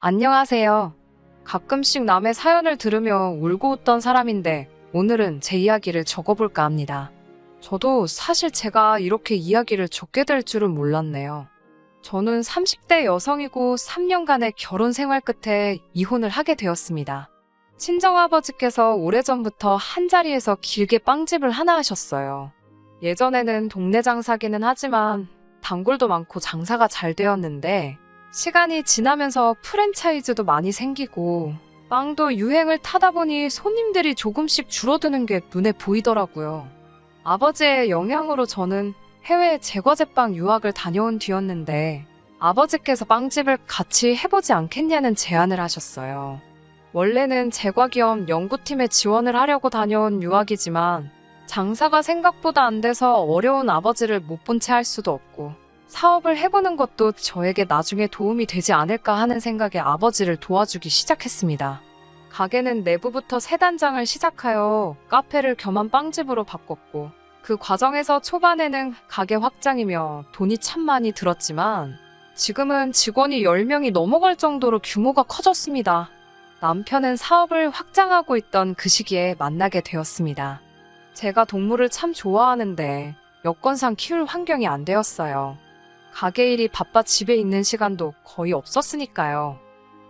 안녕하세요. 가끔씩 남의 사연을 들으며 울고 웃던 사람인데 오늘은 제 이야기를 적어볼까 합니다. 저도 사실 제가 이렇게 이야기를 적게 될 줄은 몰랐네요. 저는 30대 여성이고 3년간의 결혼 생활 끝에 이혼을 하게 되었습니다. 친정아버지께서 오래전부터 한자리에서 길게 빵집을 하나 하셨어요. 예전에는 동네 장사기는 하지만 단골도 많고 장사가 잘 되었는데 시간이 지나면서 프랜차이즈도 많이 생기고 빵도 유행을 타다 보니 손님들이 조금씩 줄어드는 게 눈에 보이더라고요. 아버지의 영향으로 저는 해외 제과제빵 유학을 다녀온 뒤였는데 아버지께서 빵집을 같이 해보지 않겠냐는 제안을 하셨어요. 원래는 제과기업 연구팀에 지원을 하려고 다녀온 유학이지만 장사가 생각보다 안 돼서 어려운 아버지를 못 본 채 할 수도 없고 사업을 해보는 것도 저에게 나중에 도움이 되지 않을까 하는 생각에 아버지를 도와주기 시작했습니다. 가게는 내부부터 새 단장을 시작하여 카페를 겸한 빵집으로 바꿨고 그 과정에서 초반에는 가게 확장이며 돈이 참 많이 들었지만 지금은 직원이 10명이 넘어갈 정도로 규모가 커졌습니다. 남편은 사업을 확장하고 있던 그 시기에 만나게 되었습니다. 제가 동물을 참 좋아하는데 여건상 키울 환경이 안 되었어요. 가게 일이 바빠 집에 있는 시간도 거의 없었으니까요.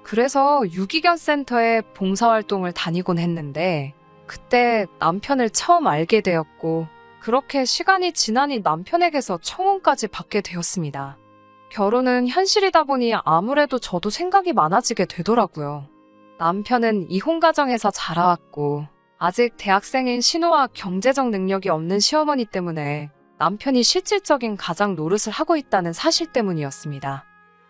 그래서 유기견 센터에 봉사활동을 다니곤 했는데 그때 남편을 처음 알게 되었고 그렇게 시간이 지나니 남편에게서 청혼까지 받게 되었습니다. 결혼은 현실이다 보니 아무래도 저도 생각이 많아지게 되더라고요. 남편은 이혼 가정에서 자라왔고 아직 대학생인 신우와 경제적 능력이 없는 시어머니 때문에 남편이 실질적인 가장 노릇을 하고 있다는 사실 때문이었습니다.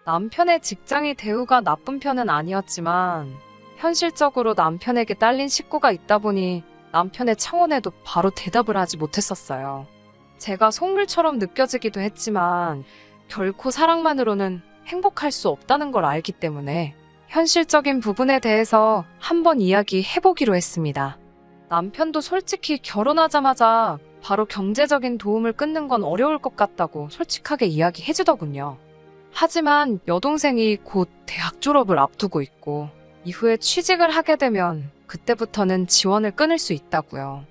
남편의 직장이 대우가 나쁜 편은 아니었지만 현실적으로 남편에게 딸린 식구가 있다 보니 남편의 청혼에도 바로 대답을 하지 못했었어요. 제가 속물처럼 느껴지기도 했지만 결코 사랑만으로는 행복할 수 없다는 걸 알기 때문에 현실적인 부분에 대해서 한번 이야기해보기로 했습니다. 남편도 솔직히 결혼하자마자 바로 경제적인 도움을 끊는 건 어려울 것 같다고 솔직하게 이야기해주더군요. 하지만 여동생이 곧 대학 졸업을 앞두고 있고 이후에 취직을 하게 되면 그때부터는 지원을 끊을 수 있다고요.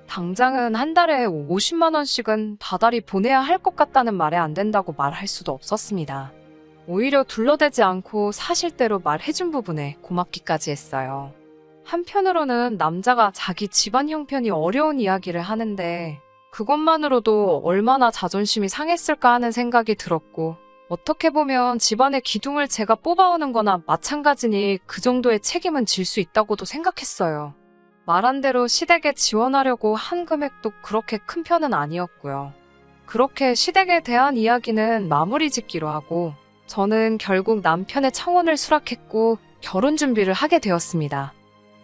당장은 한 달에 50만 원씩은 다달이 보내야 할 것 같다는 말에 안 된다고 말할 수도 없었습니다. 오히려 둘러대지 않고 사실대로 말해준 부분에 고맙기까지 했어요. 한편으로는 남자가 자기 집안 형편이 어려운 이야기를 하는데 그것만으로도 얼마나 자존심이 상했을까 하는 생각이 들었고 어떻게 보면 집안의 기둥을 제가 뽑아오는 거나 마찬가지니 그 정도의 책임은 질 수 있다고도 생각했어요. 말한 대로 시댁에 지원하려고 한 금액도 그렇게 큰 편은 아니었고요. 그렇게 시댁에 대한 이야기는 마무리 짓기로 하고 저는 결국 남편의 청혼을 수락했고 결혼 준비를 하게 되었습니다.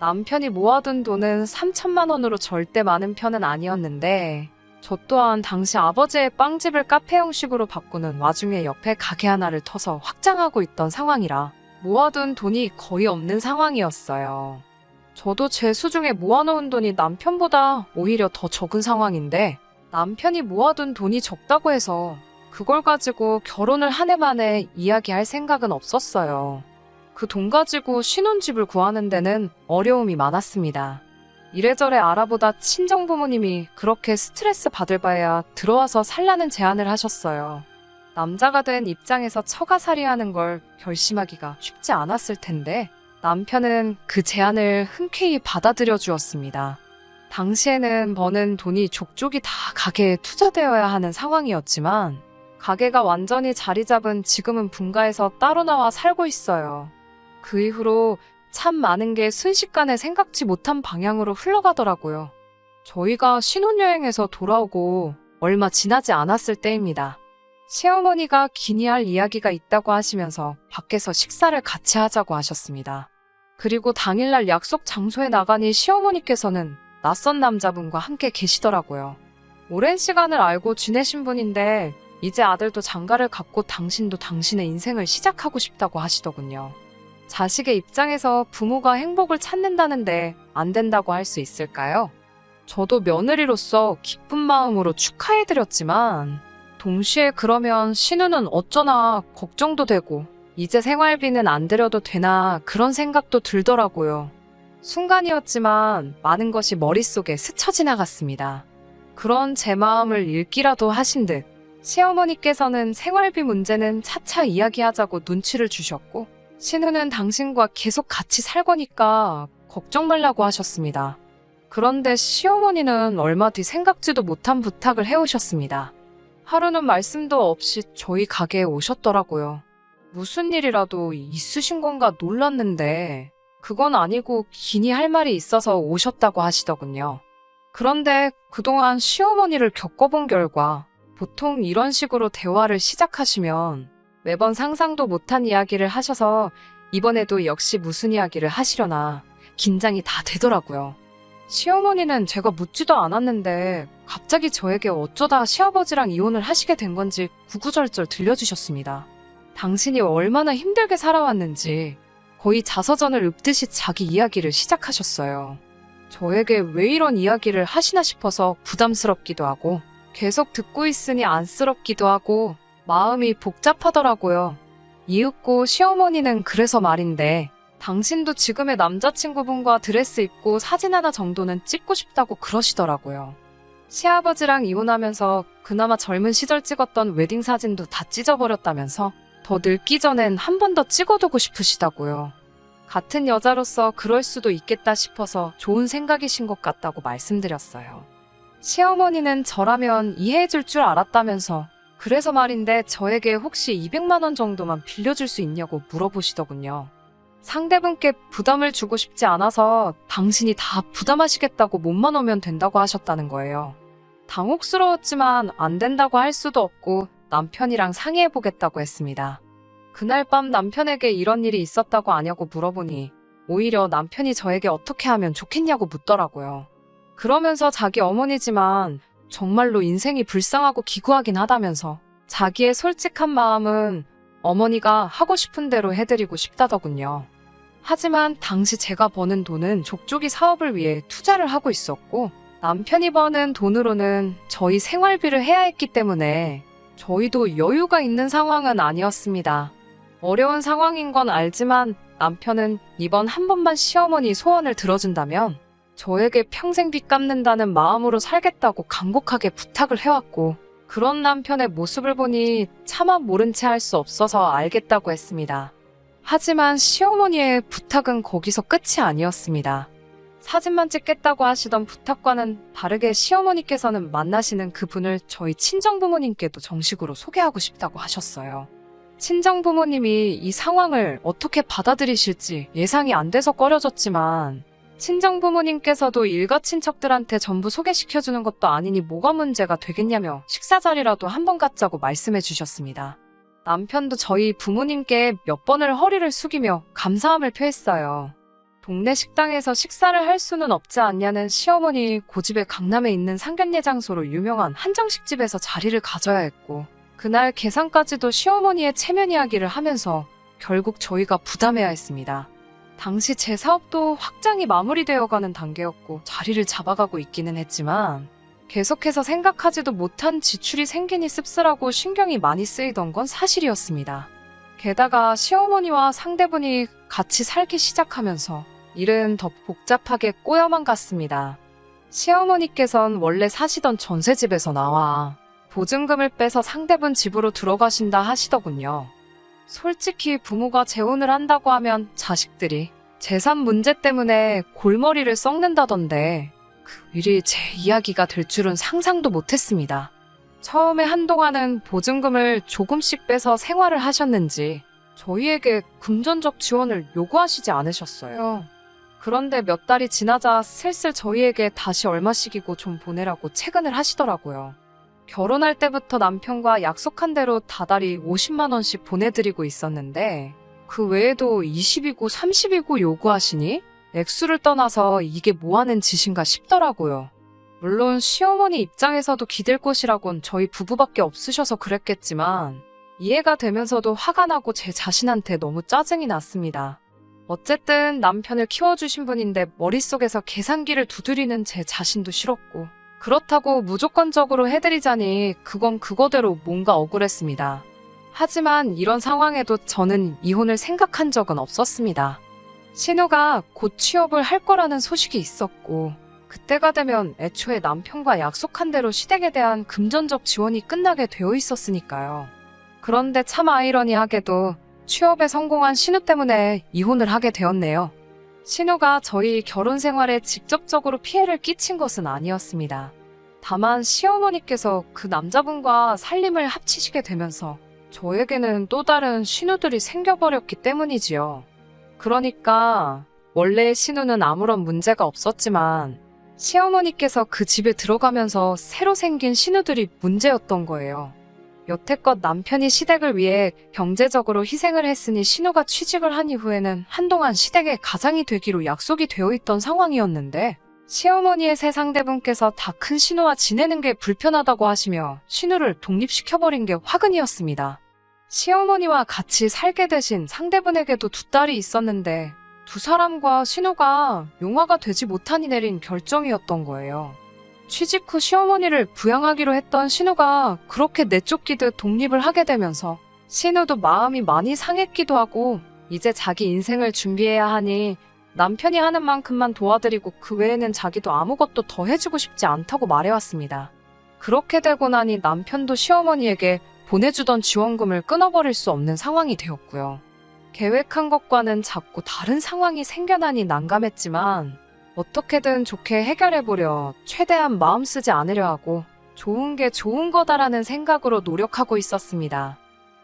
남편이 모아둔 돈은 3천만 원으로 절대 많은 편은 아니었는데 저 또한 당시 아버지의 빵집을 카페 형식으로 바꾸는 와중에 옆에 가게 하나를 터서 확장하고 있던 상황이라 모아둔 돈이 거의 없는 상황이었어요. 저도 제 수중에 모아놓은 돈이 남편보다 오히려 더 적은 상황인데 남편이 모아둔 돈이 적다고 해서 그걸 가지고 결혼을 한 해 만에 이야기할 생각은 없었어요. 그 돈 가지고 신혼집을 구하는 데는 어려움이 많았습니다. 이래저래 알아보다 친정부모님이 그렇게 스트레스 받을 바에야 들어와서 살라는 제안을 하셨어요. 남자가 된 입장에서 처가살이하는 걸 결심하기가 쉽지 않았을 텐데 남편은 그 제안을 흔쾌히 받아들여 주었습니다. 당시에는 버는 돈이 족족이 다 가게에 투자되어야 하는 상황이었지만 가게가 완전히 자리 잡은 지금은 분가해서 따로 나와 살고 있어요. 그 이후로 참 많은 게 순식간에 생각지 못한 방향으로 흘러가더라고요. 저희가 신혼여행에서 돌아오고 얼마 지나지 않았을 때입니다. 시어머니가 기니 할 이야기가 있다고 하시면서 밖에서 식사를 같이 하자고 하셨습니다. 그리고 당일날 약속 장소에 나가니 시어머니께서는 낯선 남자분과 함께 계시더라고요. 오랜 시간을 알고 지내신 분인데 이제 아들도 장가를 갔고 당신도 당신의 인생을 시작하고 싶다고 하시더군요. 자식의 입장에서 부모가 행복을 찾는다는데 안 된다고 할 수 있을까요? 저도 며느리로서 기쁜 마음으로 축하해드렸지만 동시에 그러면 신우는 어쩌나 걱정도 되고 이제 생활비는 안 드려도 되나 그런 생각도 들더라고요. 순간이었지만 많은 것이 머릿속에 스쳐 지나갔습니다. 그런 제 마음을 읽기라도 하신 듯 시어머니께서는 생활비 문제는 차차 이야기하자고 눈치를 주셨고 신우는 당신과 계속 같이 살 거니까 걱정 말라고 하셨습니다. 그런데 시어머니는 얼마 뒤 생각지도 못한 부탁을 해오셨습니다. 하루는 말씀도 없이 저희 가게에 오셨더라고요. 무슨 일이라도 있으신 건가 놀랐는데 그건 아니고 기니 할 말이 있어서 오셨다고 하시더군요. 그런데 그동안 시어머니를 겪어본 결과 보통 이런 식으로 대화를 시작하시면 매번 상상도 못한 이야기를 하셔서 이번에도 역시 무슨 이야기를 하시려나 긴장이 다 되더라고요. 시어머니는 제가 묻지도 않았는데 갑자기 저에게 어쩌다 시아버지랑 이혼을 하시게 된 건지 구구절절 들려주셨습니다. 당신이 얼마나 힘들게 살아왔는지 거의 자서전을 읊듯이 자기 이야기를 시작하셨어요. 저에게 왜 이런 이야기를 하시나 싶어서 부담스럽기도 하고 계속 듣고 있으니 안쓰럽기도 하고 마음이 복잡하더라고요. 이윽고 시어머니는 그래서 말인데 당신도 지금의 남자친구분과 드레스 입고 사진 하나 정도는 찍고 싶다고 그러시더라고요. 시아버지랑 이혼하면서 그나마 젊은 시절 찍었던 웨딩 사진도 다 찢어버렸다면서 더 늙기 전엔 한 번 더 찍어두고 싶으시다고요. 같은 여자로서 그럴 수도 있겠다 싶어서 좋은 생각이신 것 같다고 말씀드렸어요. 시어머니는 저라면 이해해줄 줄 알았다면서 그래서 말인데 저에게 혹시 200만 원 정도만 빌려줄 수 있냐고 물어보시더군요. 상대분께 부담을 주고 싶지 않아서 당신이 다 부담하시겠다고 몸만 오면 된다고 하셨다는 거예요. 당혹스러웠지만 안 된다고 할 수도 없고 남편이랑 상의해보겠다고 했습니다. 그날 밤 남편에게 이런 일이 있었다고 아냐고 물어보니 오히려 남편이 저에게 어떻게 하면 좋겠냐고 묻더라고요. 그러면서 자기 어머니지만 정말로 인생이 불쌍하고 기구하긴 하다면서 자기의 솔직한 마음은 어머니가 하고 싶은 대로 해드리고 싶다더군요. 하지만 당시 제가 버는 돈은 족족이 사업을 위해 투자를 하고 있었고 남편이 버는 돈으로는 저희 생활비를 해야 했기 때문에 저희도 여유가 있는 상황은 아니었습니다. 어려운 상황인 건 알지만 남편은 이번 한 번만 시어머니 소원을 들어준다면 저에게 평생 빚 갚는다는 마음으로 살겠다고 간곡하게 부탁을 해왔고 그런 남편의 모습을 보니 차마 모른 채 할 수 없어서 알겠다고 했습니다. 하지만 시어머니의 부탁은 거기서 끝이 아니었습니다. 사진만 찍겠다고 하시던 부탁과는 다르게 시어머니께서는 만나시는 그분을 저희 친정부모님께도 정식으로 소개하고 싶다고 하셨어요. 친정부모님이 이 상황을 어떻게 받아들이실지 예상이 안 돼서 꺼려졌지만 친정부모님께서도 일가 친척들한테 전부 소개시켜주는 것도 아니니 뭐가 문제가 되겠냐며 식사 자리라도 한번 갖자고 말씀해 주셨습니다. 남편도 저희 부모님께 몇 번을 허리를 숙이며 감사함을 표했어요. 동네 식당에서 식사를 할 수는 없지 않냐는 시어머니 고집에 강남에 있는 상견례 장소로 유명한 한정식집에서 자리를 가져야 했고 그날 계산까지도 시어머니의 체면 이야기를 하면서 결국 저희가 부담해야 했습니다. 당시 제 사업도 확장이 마무리되어가는 단계였고 자리를 잡아가고 있기는 했지만 계속해서 생각하지도 못한 지출이 생기니 씁쓸하고 신경이 많이 쓰이던 건 사실이었습니다. 게다가 시어머니와 상대분이 같이 살기 시작하면서 일은 더 복잡하게 꼬여만 갔습니다. 시어머니께선 원래 사시던 전셋집에서 나와 보증금을 빼서 상대분 집으로 들어가신다 하시더군요. 솔직히 부모가 재혼을 한다고 하면 자식들이 재산 문제 때문에 골머리를 썩는다던데 그 일이 제 이야기가 될 줄은 상상도 못했습니다. 처음에 한동안은 보증금을 조금씩 빼서 생활을 하셨는지 저희에게 금전적 지원을 요구하시지 않으셨어요. 그런데 몇 달이 지나자 슬슬 저희에게 다시 얼마씩이고 좀 보내라고 채근을 하시더라고요. 결혼할 때부터 남편과 약속한 대로 다달이 50만 원씩 보내드리고 있었는데 그 외에도 20이고 30이고 요구하시니 액수를 떠나서 이게 뭐하는 짓인가 싶더라고요. 물론 시어머니 입장에서도 기댈 곳이라곤 저희 부부밖에 없으셔서 그랬겠지만 이해가 되면서도 화가 나고 제 자신한테 너무 짜증이 났습니다. 어쨌든 남편을 키워주신 분인데 머릿속에서 계산기를 두드리는 제 자신도 싫었고 그렇다고 무조건적으로 해드리자니 그건 그거대로 뭔가 억울했습니다. 하지만 이런 상황에도 저는 이혼을 생각한 적은 없었습니다. 신우가 곧 취업을 할 거라는 소식이 있었고, 그때가 되면 애초에 남편과 약속한 대로 시댁에 대한 금전적 지원이 끝나게 되어 있었으니까요. 그런데 참 아이러니하게도 취업에 성공한 신우 때문에 이혼을 하게 되었네요. 신우가 저희 결혼 생활에 직접적으로 피해를 끼친 것은 아니었습니다. 다만 시어머니께서 그 남자분과 살림을 합치시게 되면서 저에게는 또 다른 신우들이 생겨버렸기 때문이지요. 그러니까 원래 신우는 아무런 문제가 없었지만 시어머니께서 그 집에 들어가면서 새로 생긴 신우들이 문제였던 거예요. 여태껏 남편이 시댁을 위해 경제적으로 희생을 했으니 신우가 취직을 한 이후에는 한동안 시댁의 가장이 되기로 약속이 되어 있던 상황이었는데 시어머니의 새 상대분께서 다 큰 신우와 지내는 게 불편하다고 하시며 신우를 독립시켜버린 게 화근이었습니다. 시어머니와 같이 살게 되신 상대분에게도 두 딸이 있었는데 두 사람과 신우가 용화가 되지 못하니 내린 결정이었던 거예요. 취직 후 시어머니를 부양하기로 했던 신우가 그렇게 내쫓기듯 독립을 하게 되면서 신우도 마음이 많이 상했기도 하고 이제 자기 인생을 준비해야 하니 남편이 하는 만큼만 도와드리고 그 외에는 자기도 아무것도 더 해주고 싶지 않다고 말해왔습니다. 그렇게 되고 나니 남편도 시어머니에게 보내주던 지원금을 끊어버릴 수 없는 상황이 되었고요. 계획한 것과는 자꾸 다른 상황이 생겨나니 난감했지만 어떻게든 좋게 해결해보려 최대한 마음 쓰지 않으려 하고 좋은 게 좋은 거다라는 생각으로 노력하고 있었습니다.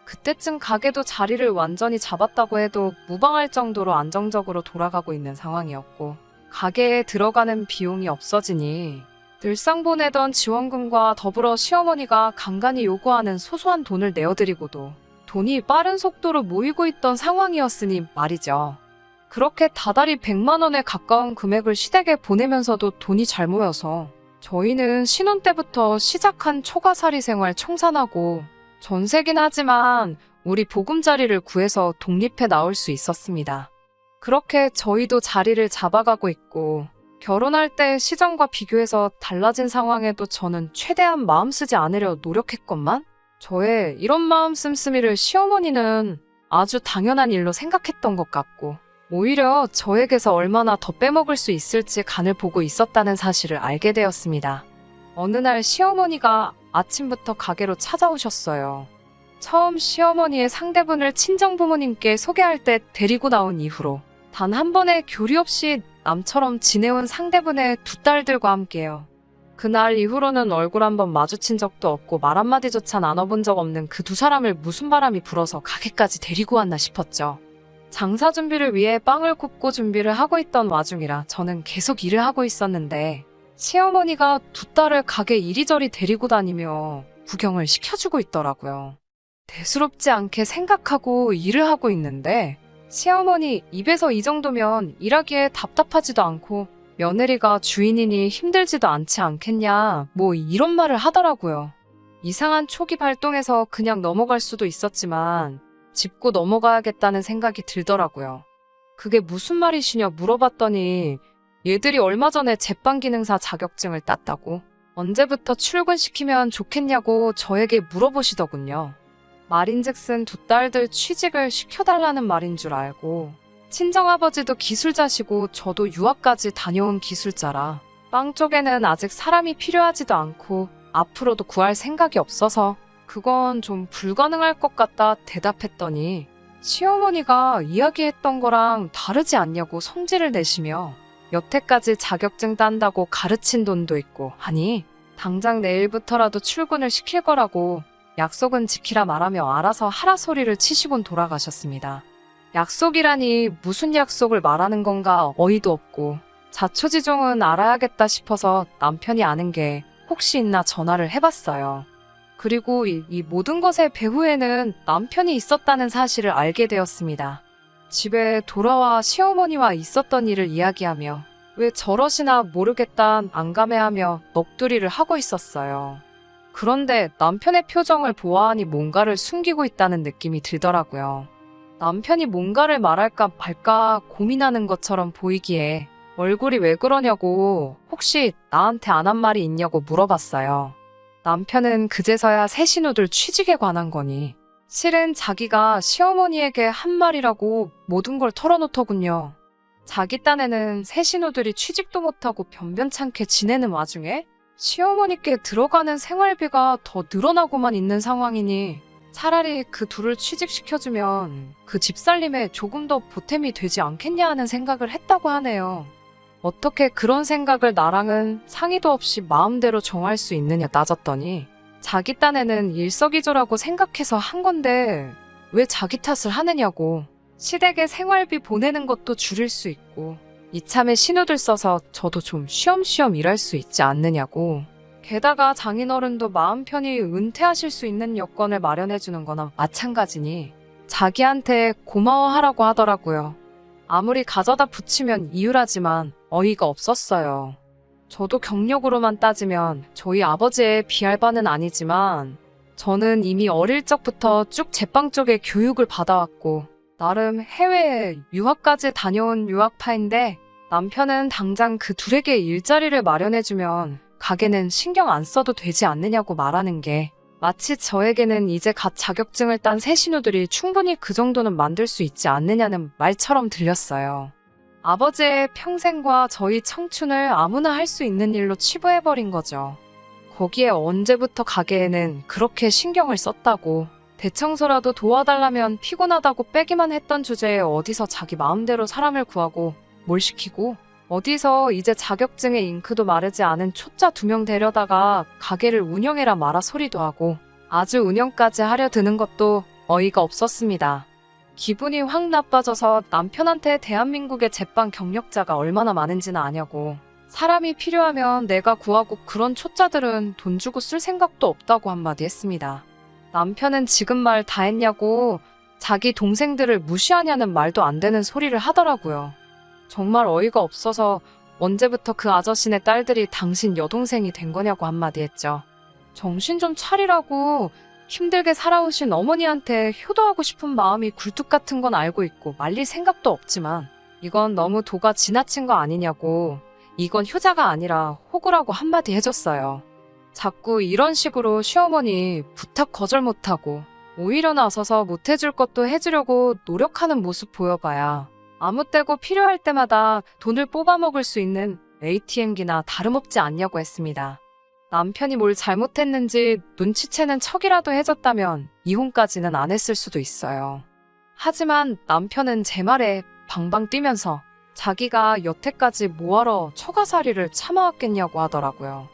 그때쯤 가게도 자리를 완전히 잡았다고 해도 무방할 정도로 안정적으로 돌아가고 있는 상황이었고 가게에 들어가는 비용이 없어지니 늘상 보내던 지원금과 더불어 시어머니가 간간히 요구하는 소소한 돈을 내어드리고도 돈이 빠른 속도로 모이고 있던 상황이었으니 말이죠. 그렇게 다달이 100만 원에 가까운 금액을 시댁에 보내면서도 돈이 잘 모여서 저희는 신혼 때부터 시작한 초과살이 생활 청산하고 전세긴 하지만 우리 보금자리를 구해서 독립해 나올 수 있었습니다. 그렇게 저희도 자리를 잡아가고 있고 결혼할 때 시점과 비교해서 달라진 상황에도 저는 최대한 마음 쓰지 않으려 노력했건만 저의 이런 마음 씀씀이를 시어머니는 아주 당연한 일로 생각했던 것 같고 오히려 저에게서 얼마나 더 빼먹을 수 있을지 간을 보고 있었다는 사실을 알게 되었습니다. 어느 날 시어머니가 아침부터 가게로 찾아오셨어요. 처음 시어머니의 상대분을 친정부모님께 소개할 때 데리고 나온 이후로 단 한 번의 교리 없이 남처럼 지내온 상대분의 두 딸들과 함께요. 그날 이후로는 얼굴 한번 마주친 적도 없고 말 한마디조차 나눠본 적 없는 그 두 사람을 무슨 바람이 불어서 가게까지 데리고 왔나 싶었죠. 장사 준비를 위해 빵을 굽고 준비를 하고 있던 와중이라 저는 계속 일을 하고 있었는데 시어머니가 두 딸을 가게 이리저리 데리고 다니며 구경을 시켜주고 있더라고요. 대수롭지 않게 생각하고 일을 하고 있는데 시어머니 입에서 이 정도면 일하기에 답답하지도 않고 며느리가 주인이니 힘들지도 않지 않겠냐 뭐 이런 말을 하더라고요. 이상한 초기 발동에서 그냥 넘어갈 수도 있었지만 짚고 넘어가야겠다는 생각이 들더라고요. 그게 무슨 말이시냐 물어봤더니 얘들이 얼마 전에 제빵기능사 자격증을 땄다고 언제부터 출근시키면 좋겠냐고 저에게 물어보시더군요. 말인즉슨 두 딸들 취직을 시켜달라는 말인 줄 알고 친정아버지도 기술자시고 저도 유학까지 다녀온 기술자라 빵 쪽에는 아직 사람이 필요하지도 않고 앞으로도 구할 생각이 없어서 그건 좀 불가능할 것 같다 대답했더니 시어머니가 이야기했던 거랑 다르지 않냐고 성질을 내시며 여태까지 자격증 딴다고 가르친 돈도 있고 하니 당장 내일부터라도 출근을 시킬 거라고 약속은 지키라 말하며 알아서 하라 소리를 치시곤 돌아가셨습니다. 약속이라니 무슨 약속을 말하는 건가 어이도 없고 자초지종은 알아야겠다 싶어서 남편이 아는 게 혹시 있나 전화를 해봤어요. 그리고 이 모든 것의 배후에는 남편이 있었다는 사실을 알게 되었습니다. 집에 돌아와 시어머니와 있었던 일을 이야기하며 왜 저러시나 모르겠다 난감해하며 넋두리를 하고 있었어요. 그런데 남편의 표정을 보아하니 뭔가를 숨기고 있다는 느낌이 들더라고요. 남편이 뭔가를 말할까 말까 고민하는 것처럼 보이기에 얼굴이 왜 그러냐고 혹시 나한테 안 한 말이 있냐고 물어봤어요. 남편은 그제서야 새 신우들 취직에 관한 거니 실은 자기가 시어머니에게 한 말이라고 모든 걸 털어놓더군요. 자기 딴에는 새 신우들이 취직도 못하고 변변찮게 지내는 와중에 시어머니께 들어가는 생활비가 더 늘어나고만 있는 상황이니 차라리 그 둘을 취직시켜주면 그 집살림에 조금 더 보탬이 되지 않겠냐 하는 생각을 했다고 하네요. 어떻게 그런 생각을 나랑은 상의도 없이 마음대로 정할 수 있느냐 따졌더니 자기 딴에는 일석이조라고 생각해서 한 건데 왜 자기 탓을 하느냐고. 시댁에 생활비 보내는 것도 줄일 수 있고 이참에 신우들 써서 저도 좀 쉬엄쉬엄 일할 수 있지 않느냐고. 게다가 장인어른도 마음 편히 은퇴하실 수 있는 여건을 마련해주는 거나 마찬가지니 자기한테 고마워하라고 하더라고요. 아무리 가져다 붙이면 이유라지만 어이가 없었어요. 저도 경력으로만 따지면 저희 아버지의 비할 바는 아니지만 저는 이미 어릴 적부터 쭉 제빵 쪽에 교육을 받아왔고 나름 해외에 유학까지 다녀온 유학파인데 남편은 당장 그 둘에게 일자리를 마련해주면 가게는 신경 안 써도 되지 않느냐고 말하는 게 마치 저에게는 이제 갓 자격증을 딴 새 신우들이 충분히 그 정도는 만들 수 있지 않느냐는 말처럼 들렸어요. 아버지의 평생과 저희 청춘을 아무나 할 수 있는 일로 치부해버린 거죠. 거기에 언제부터 가게에는 그렇게 신경을 썼다고 대청소라도 도와달라면 피곤하다고 빼기만 했던 주제에 어디서 자기 마음대로 사람을 구하고 뭘 시키고 어디서 이제 자격증의 잉크도 마르지 않은 초짜 2명 데려다가 가게를 운영해라 마라 소리도 하고 아주 운영까지 하려 드는 것도 어이가 없었습니다. 기분이 확 나빠져서 남편한테 대한민국의 제빵 경력자가 얼마나 많은지는 아냐고. 사람이 필요하면 내가 구하고 그런 초짜들은 돈 주고 쓸 생각도 없다고 한마디 했습니다. 남편은 지금 말 다 했냐고 자기 동생들을 무시하냐는 말도 안 되는 소리를 하더라고요. 정말 어이가 없어서 언제부터 그 아저씨네 딸들이 당신 여동생이 된 거냐고 한마디 했죠. 정신 좀 차리라고. 힘들게 살아오신 어머니한테 효도하고 싶은 마음이 굴뚝 같은 건 알고 있고 말릴 생각도 없지만 이건 너무 도가 지나친 거 아니냐고. 이건 효자가 아니라 호구라고 한마디 해줬어요. 자꾸 이런 식으로 시어머니 부탁 거절 못하고 오히려 나서서 못해줄 것도 해주려고 노력하는 모습 보여봐야 아무 때고 필요할 때마다 돈을 뽑아먹을 수 있는 ATM기나 다름없지 않냐고 했습니다. 남편이 뭘 잘못했는지 눈치채는 척이라도 해줬다면 이혼까지는 안 했을 수도 있어요. 하지만 남편은 제 말에 방방 뛰면서 자기가 여태까지 뭐하러 처가살이를 참아왔겠냐고 하더라고요.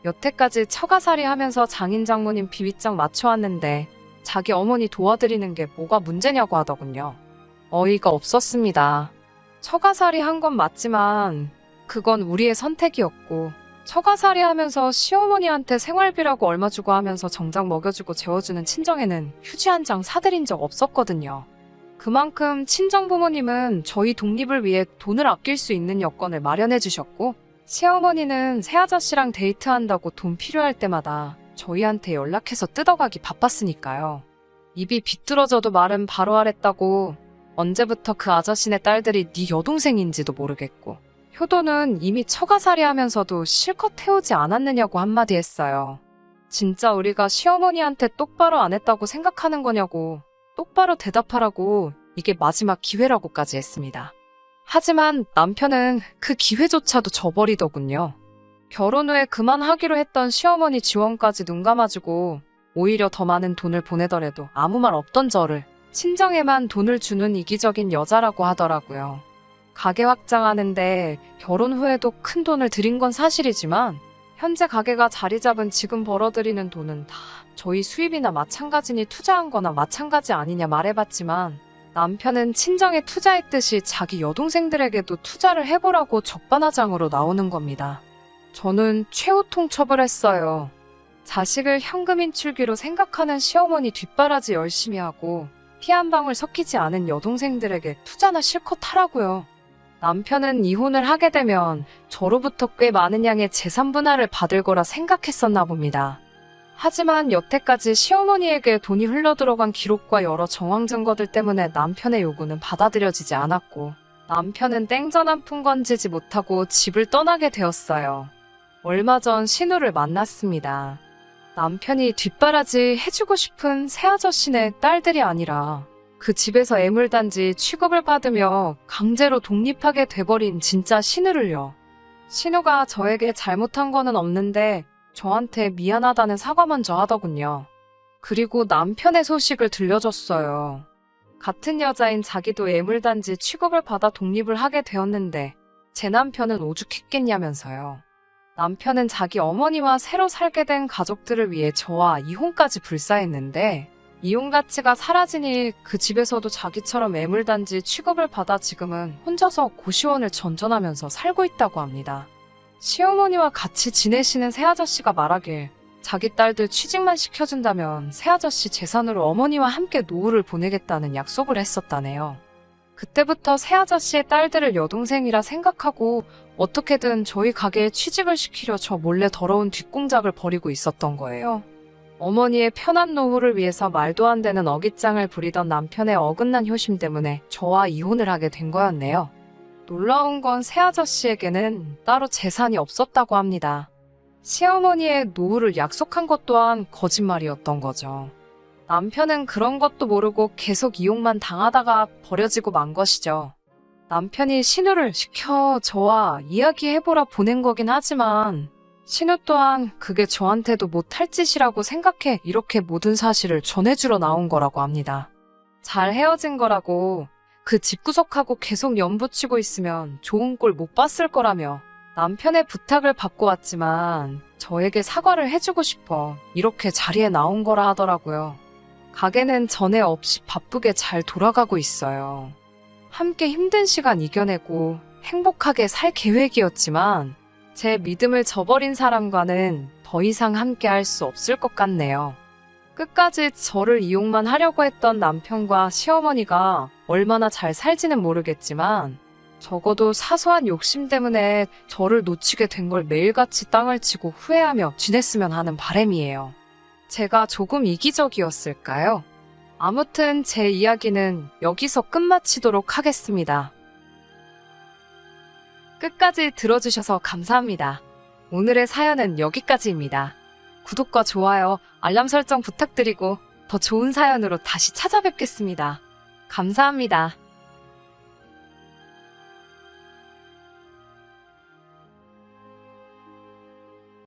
여태까지 처가살이 하면서 장인 장모님 비위장 맞춰왔는데 자기 어머니 도와드리는 게 뭐가 문제냐고 하더군요. 어이가 없었습니다. 처가살이 한 건 맞지만 그건 우리의 선택이었고 처가살이 하면서 시어머니한테 생활비라고 얼마 주고 하면서 정작 먹여주고 재워주는 친정에는 휴지 한 장 사드린 적 없었거든요. 그만큼 친정부모님은 저희 독립을 위해 돈을 아낄 수 있는 여건을 마련해 주셨고 시어머니는 새아저씨랑 데이트한다고 돈 필요할 때마다 저희한테 연락해서 뜯어가기 바빴으니까요. 입이 비뚤어져도 말은 바로 하랬다고. 언제부터 그 아저씨네 딸들이 네 여동생인지도 모르겠고 효도는 이미 처가살이 하면서도 실컷 해오지 않았느냐고 한마디 했어요. 진짜 우리가 시어머니한테 똑바로 안 했다고 생각하는 거냐고. 똑바로 대답하라고. 이게 마지막 기회라고까지 했습니다. 하지만 남편은 그 기회조차도 저버리더군요. 결혼 후에 그만하기로 했던 시어머니 지원까지 눈 감아주고 오히려 더 많은 돈을 보내더라도 아무 말 없던 저를 친정에만 돈을 주는 이기적인 여자라고 하더라고요. 가게 확장하는데 결혼 후에도 큰 돈을 들인 건 사실이지만 현재 가게가 자리 잡은 지금 벌어들이는 돈은 다 저희 수입이나 마찬가지니 투자한 거나 마찬가지 아니냐 말해봤지만 남편은 친정에 투자했듯이 자기 여동생들에게도 투자를 해보라고 적반하장으로 나오는 겁니다. 저는 최후 통첩을 했어요. 자식을 현금 인출기로 생각하는 시어머니 뒷바라지 열심히 하고 피 한 방울 섞이지 않은 여동생들에게 투자나 실컷 하라고요. 남편은 이혼을 하게 되면 저로부터 꽤 많은 양의 재산 분할을 받을 거라 생각했었나 봅니다. 하지만 여태까지 시어머니에게 돈이 흘러들어간 기록과 여러 정황 증거들 때문에 남편의 요구는 받아들여지지 않았고 남편은 땡전 한 푼 건지지 못하고 집을 떠나게 되었어요. 얼마 전 신우를 만났습니다. 남편이 뒷바라지 해주고 싶은 새아저씨네 딸들이 아니라 그 집에서 애물단지 취급을 받으며 강제로 독립하게 돼버린 진짜 신우를요. 신우가 저에게 잘못한 거는 없는데 저한테 미안하다는 사과 먼저 하더군요. 그리고 남편의 소식을 들려줬어요. 같은 여자인 자기도 애물단지 취급을 받아 독립을 하게 되었는데 제 남편은 오죽했겠냐면서요. 남편은 자기 어머니와 새로 살게 된 가족들을 위해 저와 이혼까지 불사했는데 이혼 가치가 사라지니 그 집에서도 자기처럼 애물단지 취급을 받아 지금은 혼자서 고시원을 전전하면서 살고 있다고 합니다. 시어머니와 같이 지내시는 새아저씨가 말하길 자기 딸들 취직만 시켜준다면 새아저씨 재산으로 어머니와 함께 노후를 보내겠다는 약속을 했었다네요. 그때부터 새아저씨의 딸들을 여동생이라 생각하고 어떻게든 저희 가게에 취직을 시키려 저 몰래 더러운 뒷공작을 벌이고 있었던 거예요. 어머니의 편한 노후를 위해서 말도 안 되는 어깃장을 부리던 남편의 어긋난 효심 때문에 저와 이혼을 하게 된 거였네요. 놀라운 건 새아저씨에게는 따로 재산이 없었다고 합니다. 시어머니의 노후를 약속한 것 또한 거짓말이었던 거죠. 남편은 그런 것도 모르고 계속 이용만 당하다가 버려지고 만 것이죠. 남편이 신우를 시켜 저와 이야기해보라 보낸 거긴 하지만 신우 또한 그게 저한테도 못할 짓이라고 생각해 이렇게 모든 사실을 전해주러 나온 거라고 합니다. 잘 헤어진 거라고 그 집구석하고 계속 연붙이고 있으면 좋은 꼴 못 봤을 거라며 남편의 부탁을 받고 왔지만 저에게 사과를 해주고 싶어 이렇게 자리에 나온 거라 하더라고요. 가게는 전에 없이 바쁘게 잘 돌아가고 있어요. 함께 힘든 시간 이겨내고 행복하게 살 계획이었지만 제 믿음을 저버린 사람과는 더 이상 함께 할 수 없을 것 같네요. 끝까지 저를 이용만 하려고 했던 남편과 시어머니가 얼마나 잘 살지는 모르겠지만 적어도 사소한 욕심 때문에 저를 놓치게 된 걸 매일같이 땅을 치고 후회하며 지냈으면 하는 바람이에요. 제가 조금 이기적이었을까요? 아무튼 제 이야기는 여기서 끝마치도록 하겠습니다. 끝까지 들어주셔서 감사합니다. 오늘의 사연은 여기까지입니다. 구독과 좋아요, 알람 설정 부탁드리고 더 좋은 사연으로 다시 찾아뵙겠습니다. 감사합니다.